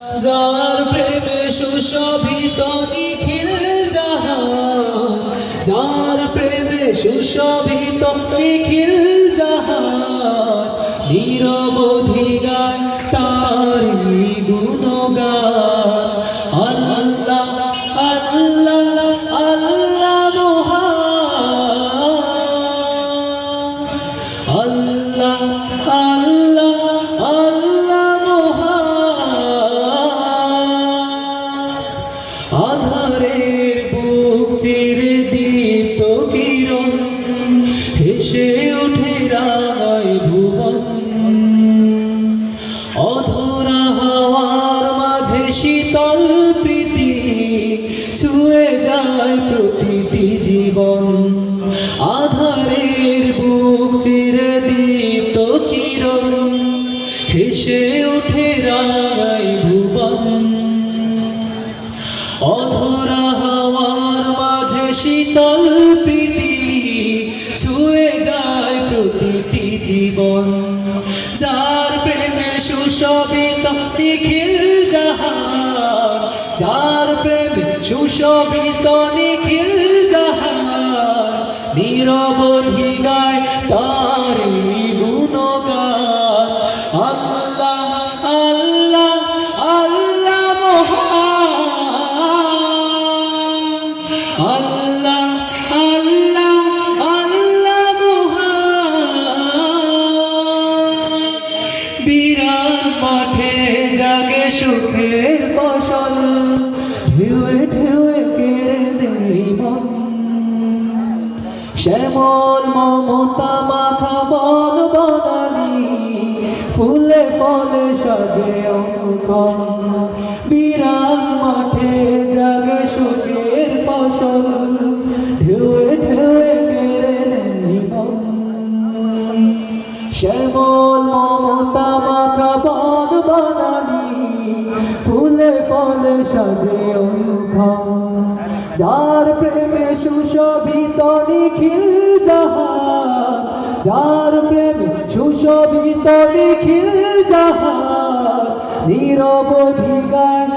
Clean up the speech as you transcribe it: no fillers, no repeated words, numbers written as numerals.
যার প্রেমে সুশোভিত নিখিল জাহান, যার প্রেমে সুশোভিত নিখিল জাহান, নিরবধি গায় তারি গুণগান। আল্লাহ আল্লাহ আল্লাহ মহান, আল্লাহ আল্লাহ আল্লাহ মহান। আধারের বুক চিরে দীপ্ত কিরণ, হেসে ওঠে রাঙায় ভুবন। অধরা হাওয়ার মাঝে শীতল প্রীতি, ছুঁয়ে যায় প্রতিটি জীবন। আধারের বুক চিরে দীপ্ত কিরণ, হেসে ওঠে রাঙায় ভুবন। অধরা হাওয়ার মাঝে শীতল প্রীতি, ছুঁয়ে যায় প্রতিটি জীবন। যার প্রেমে সুশোভিত নিখিল জাহান, যার প্রেমে সুশোভিত নিখিল জাহান, নিরবধি গায় তারি গুণগান। আল্লাহ আল্লাহ আল্লাহ মহান, আল্লাহ আল্লাহ আল্লাহ মহান। বিরান মাঠে জাগে সুখের ফসল, ঢেউয়ে ঢেউয়ে কেড়ে দেয় মন। শ্যামল মমতা মাখা বন বনানি, ফুলে ফলে সাজে অনুক্ষণ। বিরান মাঠে জাগে সুখের ফসল, ঢেউয়ে ঢেউয়ে কেড়ে নেয় মন। শ্যামল মমতা মাখা বন বনানি, ফুলে ফলে সাজে অনুক্ষণ। যার প্রেমে সুশোভিত নিখিল জাহান, যার প্রেমে সুশোভিত নিখিল জাহান, নিরবধি গায়